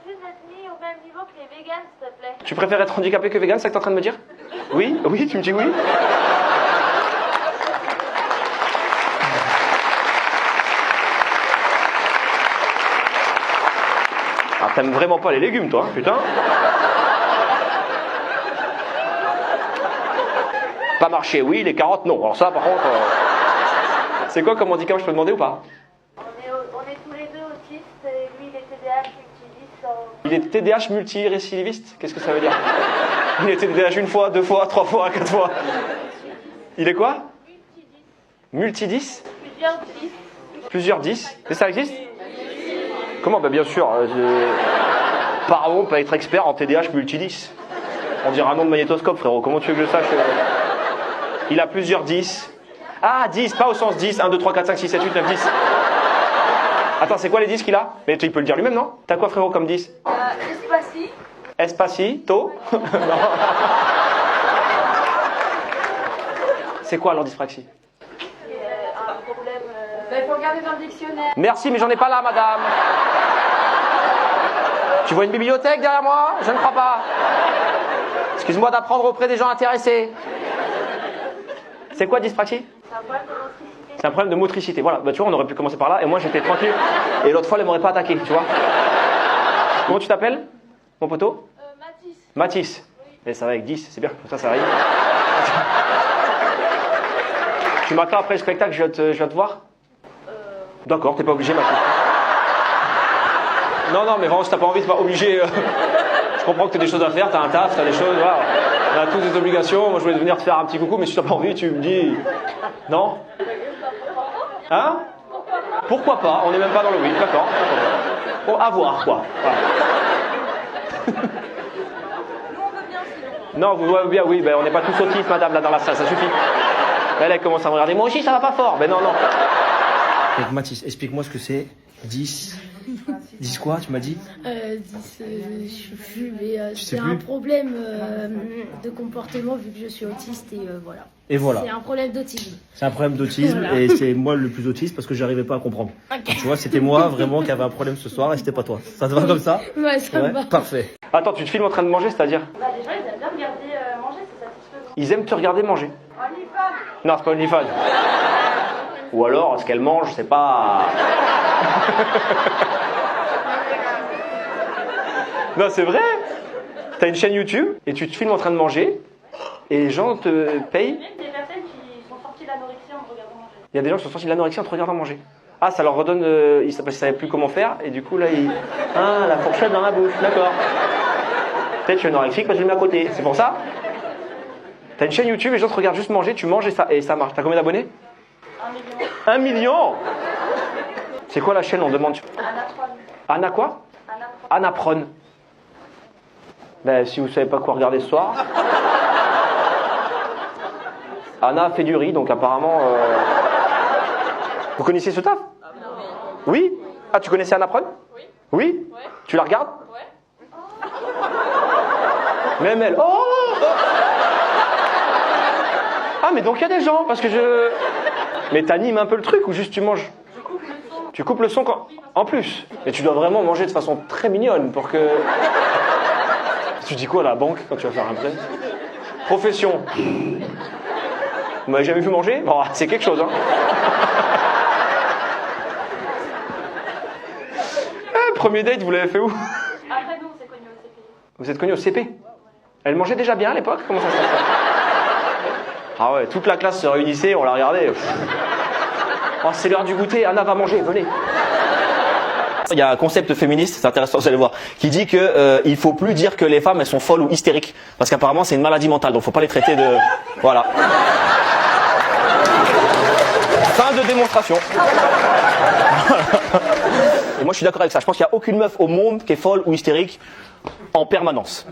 plus être mis au même niveau que les véganes, s'il te plaît. Tu préfères être handicapé que vegan, c'est ça que t'es en train de me dire? Oui? Oui, tu me dis oui? Ah, t'aimes vraiment pas les légumes, toi, hein, putain? Pas marcher, oui, les carottes, non. Alors ça, par contre... C'est quoi comme handicap, je peux demander ou pas? On est tous les deux autistes et lui il est TDAH multi-10. Il est TDAH multirécidiviste? Qu'est-ce que ça veut dire? Il est TDAH une fois, deux fois, trois fois, quatre fois. Il est quoi? Multi-10. Plusieurs 10. Plusieurs 10. Et ça existe? Comment? Bah bien sûr. Pardon, pas être expert en TDAH multi-10. On dirait un nom de magnétoscope, frérot. Comment tu veux que je sache? Il a plusieurs 10. Ah, 10, pas au sens 10. 1, 2, 3, 4, 5, 6, 7, 8, 9, 10. Attends, c'est quoi les 10 qu'il a? Mais il peut le dire lui-même, non? T'as quoi, frérot, comme 10? Espacie. Espacito? Non. C'est quoi alors dyspraxie? Un problème. Il faut regarder dans le dictionnaire. Merci, mais j'en ai pas là, madame. Tu vois une bibliothèque derrière moi? Je ne crois pas. Excuse-moi d'apprendre auprès des gens intéressés. C'est quoi dyspraxie? C'est un problème de motricité. C'est un problème de motricité. Voilà, bah tu vois, on aurait pu commencer par là et moi j'étais tranquille. Et l'autre fois, elle m'aurait pas attaqué, tu vois. Comment tu t'appelles, mon poteau? Mathis. Mathis. Oui. Et ça va avec 10, c'est bien, ça arrive. Tu m'attends après le spectacle, je viens te voir? D'accord, t'es pas obligé, Mathis. Non, mais vraiment, si t'as pas envie, t'es pas obligé. Je comprends que t'as des choses à faire, t'as un taf, t'as des choses, voilà. On a tous des obligations. Moi, je voulais venir te faire un petit coucou, mais si t'as pas envie, tu me dis. Non? Hein? Pourquoi pas? On n'est même pas dans le oui, d'accord. Bon, à voir, quoi. Voilà. Non, vous voyez bien, oui, ben, on n'est pas tous autistes, madame, là, dans la salle, ça suffit. Elle commence à me regarder, moi aussi, ça va pas fort. Ben non. Donc, Mathis, explique-moi ce que c'est. 10. 10 quoi, tu m'as dit? 10, je sais plus, mais c'est plus un problème de comportement vu que je suis autiste et voilà. Et voilà. C'est un problème d'autisme. C'est un problème d'autisme Voilà. et c'est moi le plus autiste parce que j'arrivais pas à comprendre. Okay. Tu vois, c'était moi vraiment qui avait un problème ce soir et c'était pas toi. Ça te va comme ça? Ouais, ça me va. Parfait. Attends, tu te filmes en train de manger, c'est-à-dire? Bah, les gens ils aiment bien regarder manger, c'est satisfaisant. Ils aiment te regarder manger. OnlyFans. Non, c'est pas OnlyFans. Ou alors, ce qu'elle mange, c'est pas... Non, c'est vrai. T'as une chaîne YouTube et tu te filmes en train de manger et les gens te payent. Il y a même des personnes qui sont sorties de l'anorexie en me regardant manger. Il y a des gens qui sont sortis de l'anorexie en te regardant manger. Ah, ça leur redonne... ils ne savaient plus comment faire et du coup, là, ils... Ah, la fourchette dans la bouche, d'accord. Peut-être que je suis anorexique parce que je le mets à côté. C'est pour ça? T'as une chaîne YouTube et les gens te regardent juste manger, tu manges et ça marche. T'as combien d'abonnés? 1 million. 1 million? C'est quoi la chaîne, on demande? Anapron. Anna quoi? Anapron. Anapron. Ben, si vous savez pas quoi regarder ce soir. Anna fait du riz, donc apparemment... Vous connaissiez ce taf? Oui? Ah, tu connaissais Anapron? Oui. Oui? Ouais. Tu la regardes? Ouais. Même elle. Oh! Ah, mais donc il y a des gens, parce que je... Mais t'animes un peu le truc ou juste tu manges? Tu coupes le son quand... En plus. Mais tu dois vraiment manger de façon très mignonne pour que... Tu dis quoi à la banque quand tu vas faire un prêt? Profession. Vous m'avez jamais vu manger? Bon, c'est quelque chose, hein. Premier date, vous l'avez fait où? Après, nous, on s'est connus au CP. Vous êtes connu au CP? Elle mangeait déjà bien à l'époque? Comment ça se passe? Ah ouais, toute la classe se réunissait, on la regardait. Oh, c'est l'heure du goûter, Anna va manger, venez. Il y a un concept féministe, c'est intéressant, vous allez voir, qui dit que il faut plus dire que les femmes elles sont folles ou hystériques, parce qu'apparemment c'est une maladie mentale, donc faut pas les traiter de... Voilà. Fin de démonstration. Et moi je suis d'accord avec ça, je pense qu'il n'y a aucune meuf au monde qui est folle ou hystérique en permanence.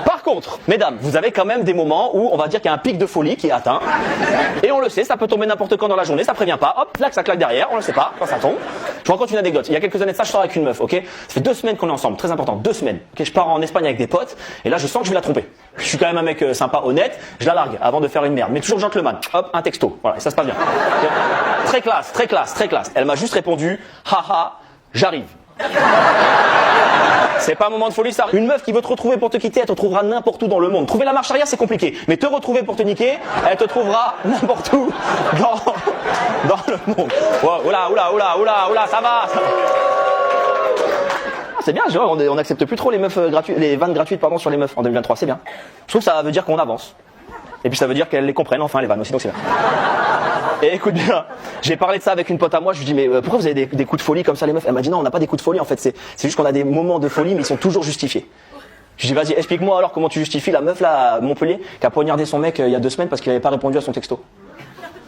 Par contre, mesdames, vous avez quand même des moments où on va dire qu'il y a un pic de folie qui est atteint. Et on le sait, ça peut tomber n'importe quand dans la journée, ça prévient pas. Hop, là, ça claque derrière, on le sait pas quand ça tombe. Je vous raconte une anecdote. Il y a quelques années de ça, je sors avec une meuf, ok? Ça fait 2 semaines qu'on est ensemble, très important, 2 semaines. Ok, je pars en Espagne avec des potes, et là, je sens que je vais la tromper. Je suis quand même un mec sympa, honnête, je la largue avant de faire une merde. Mais toujours gentleman. Hop, un texto. Voilà, et ça se passe bien. Okay. Très classe, très classe, très classe. Elle m'a juste répondu, haha, j'arrive. C'est pas un moment de folie, ça. Une meuf qui veut te retrouver pour te quitter, elle te trouvera n'importe où dans le monde. Trouver la marche arrière, c'est compliqué. Mais te retrouver pour te niquer, elle te trouvera n'importe où dans le monde. Wow, oula, ça va. Ah, c'est bien, genre, on n'accepte plus trop les meufs gratuites, les vannes gratuites, pardon, sur les meufs en 2023, c'est bien. Je trouve que ça veut dire qu'on avance. Et puis ça veut dire qu'elles les comprennent enfin, les vannes aussi, donc c'est bien. Et écoute bien, j'ai parlé de ça avec une pote à moi, je lui dis mais pourquoi vous avez des coups de folie comme ça les meufs? Elle m'a dit non, on n'a pas des coups de folie en fait, c'est juste qu'on a des moments de folie mais ils sont toujours justifiés. Je lui dis vas-y, explique-moi alors comment tu justifies la meuf là à Montpellier qui a poignardé son mec il y a 2 semaines parce qu'il n'avait pas répondu à son texto.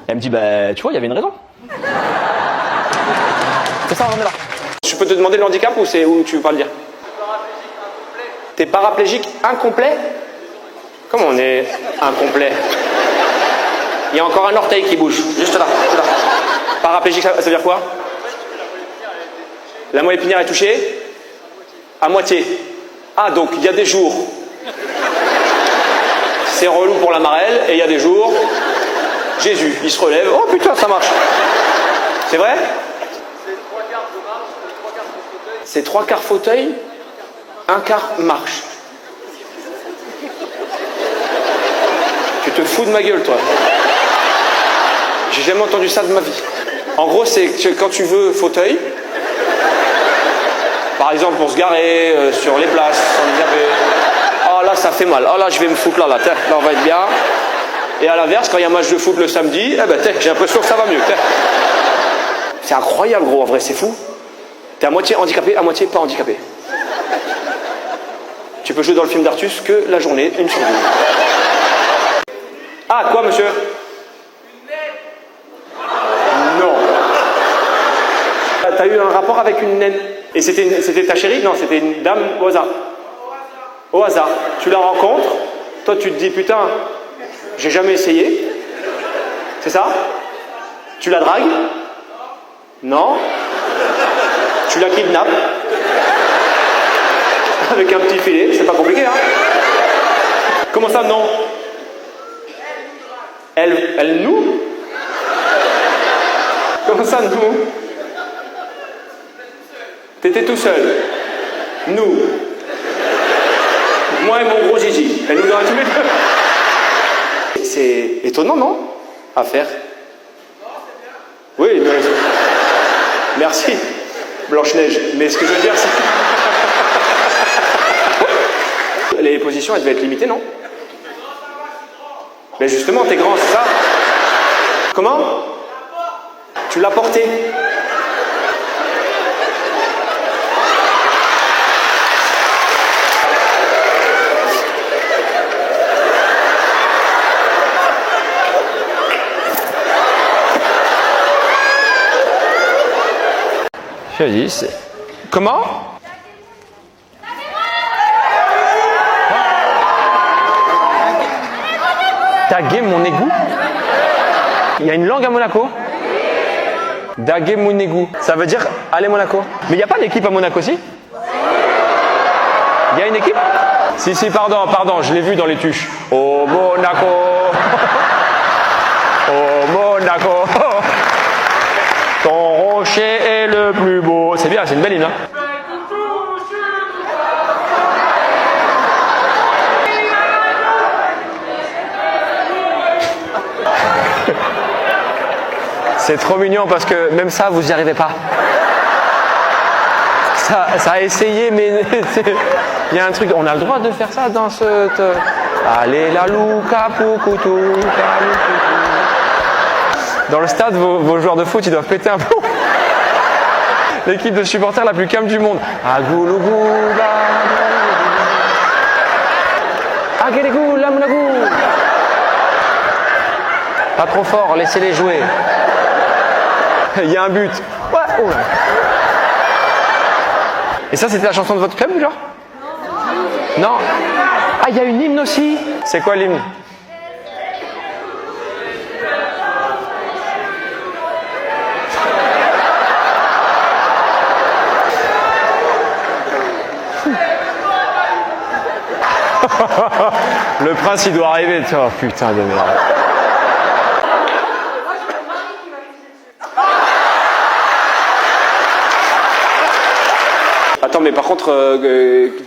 Elle me dit bah tu vois, il y avait une raison. C'est ça, on en est là. Je peux te demander le handicap ou c'est où tu veux pas le dire? T'es paraplégique incomplet? Comment on est incomplet? Il y a encore un orteil qui bouge, juste là. Paraplégique, ça veut dire quoi? La moelle épinière est touchée? À moitié. Ah, donc il y a des jours, c'est relou pour la marelle, et il y a des jours, Jésus, il se relève, oh putain, ça marche. C'est vrai? C'est 3/4 fauteuil, 1/4 marche. Tu te fous de ma gueule, toi. J'ai jamais entendu ça de ma vie. En gros, c'est que quand tu veux fauteuil, par exemple pour se garer sur les places, handicapés, oh là ça fait mal, oh là je vais me foutre là, là on va être bien. Et à l'inverse, quand il y a un match de foot le samedi, eh ben j'ai l'impression que ça va mieux. C'est incroyable gros, en vrai, c'est fou. T'es à moitié handicapé, à moitié pas handicapé. Tu peux jouer dans le film d'Artus que la journée, une sur deux. Ah, quoi monsieur? Non. T'as eu un rapport avec une naine? Et c'était ta chérie? Non, c'était une dame au hasard. Au hasard. Tu la rencontres, toi tu te dis putain, j'ai jamais essayé. C'est ça? Tu la dragues? Non. Tu la kidnappes? Avec un petit filet, c'est pas compliqué, hein? Comment ça, non? Elle nous? Comment ça, nous? T'étais tout seul. Nous. Moi et mon gros Gigi. Elle nous aura tous les deux. C'est étonnant, non? À faire. Oui, mais... Merci, Blanche-Neige. Mais ce que je veux dire, c'est... Les positions, elles devaient être limitées, non? Mais justement, t'es grand, c'est ça? Comment? Tu l'as porté. Je dis, c'est... Comment? Taguer mon égout? Il y a une langue à Monaco? Daguer mon égout. Ça veut dire aller Monaco. Mais il n'y a pas d'équipe à Monaco, si? Il y a une équipe? Si, pardon, je l'ai vu dans les tuches. Au Monaco. Au Monaco. Ton rocher est le plus beau. C'est bien, c'est une belle hymne, hein? C'est trop mignon parce que même ça, vous n'y arrivez pas. Ça a essayé, mais il y a un truc. On a le droit de faire ça dans ce... Allez la louka poucoutou. Dans le stade, vos joueurs de foot, ils doivent péter un plomb. L'équipe de supporters la plus calme du monde. Agoulougou, Aguelegou, Lamnagou. Pas trop fort, laissez-les jouer. Il y a un but. Ouais, oh. Et ça, c'était la chanson de votre club, genre? Non. Ah, il y a une hymne aussi. C'est quoi l'hymne? Le prince, il doit arriver. Oh putain de merde. Attends, attends, mais par contre,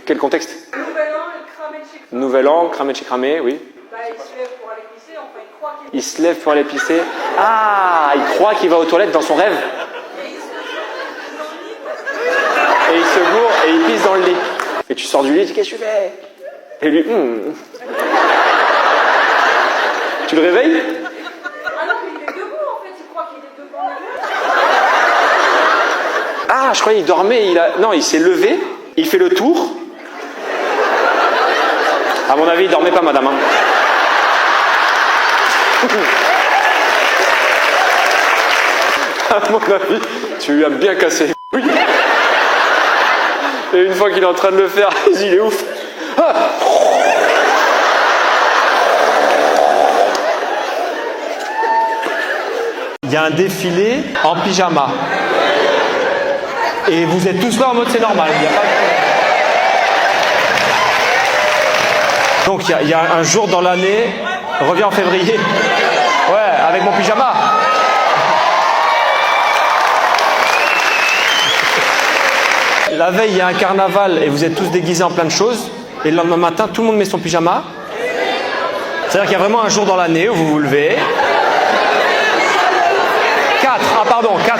quel contexte? Nouvel an, il cramait de chez cramé. Nouvel an, cramé de chez cramé, oui. Bah, il se lève pour aller pisser, enfin, il croit qu'il Il se lève pour aller pisser. Ah, il croit qu'il va aux toilettes dans son rêve. Et il se gourre et il pisse dans le lit. Et tu sors du lit, tu dis, qu'est-ce que tu fais? Et lui, Tu le réveilles? Ah non, mais il est debout, en fait, il croit qu'il est devant la meuf. Ah, je croyais qu'il dormait, Non, il s'est levé, il fait le tour. À mon avis, il dormait pas, madame. Hein. À mon avis, tu lui as bien cassé. Oui. Et une fois qu'il est en train de le faire, il est ouf. Ah. Il y a un défilé en pyjama. Et vous êtes tous là en mode c'est normal. Il y a pas de... Donc il y a un jour dans l'année, reviens en février. Ouais, avec mon pyjama. La veille, il y a un carnaval et vous êtes tous déguisés en plein de choses. Et le lendemain matin, tout le monde met son pyjama. C'est-à-dire qu'il y a vraiment un jour dans l'année où vous vous levez. 4.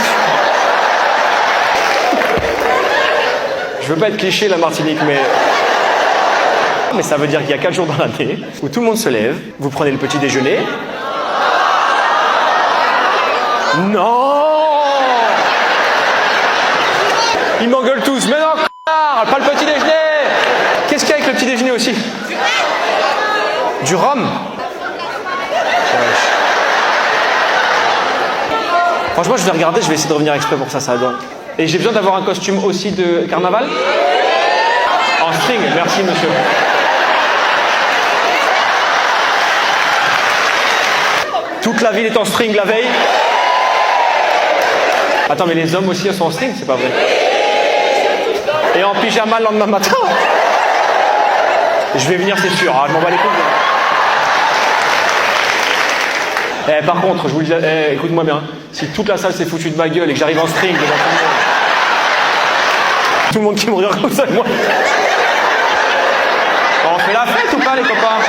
Je veux pas être cliché la Martinique, mais ça veut dire qu'il y a 4 jours dans l'année où tout le monde se lève, vous prenez le petit déjeuner. Non! Ils m'engueulent tous, mais non, connard, pas le petit déjeuner! Qu'est-ce qu'il y a avec le petit déjeuner aussi? Du rhum? Franchement, je vais regarder, je vais essayer de revenir exprès pour ça, ça doit. Et j'ai besoin d'avoir un costume aussi de carnaval? En string, merci monsieur. Toute la ville est en string la veille. Attends, mais les hommes aussi sont en string, c'est pas vrai? Et en pyjama le lendemain matin? Je vais venir, c'est sûr, hein, je m'en bats les couilles. Par contre, je vous le dis, écoute-moi bien, si toute la salle s'est foutue de ma gueule et que j'arrive en string devant tout le monde qui me regarde comme ça, moi. On fait la fête ou pas, les copains?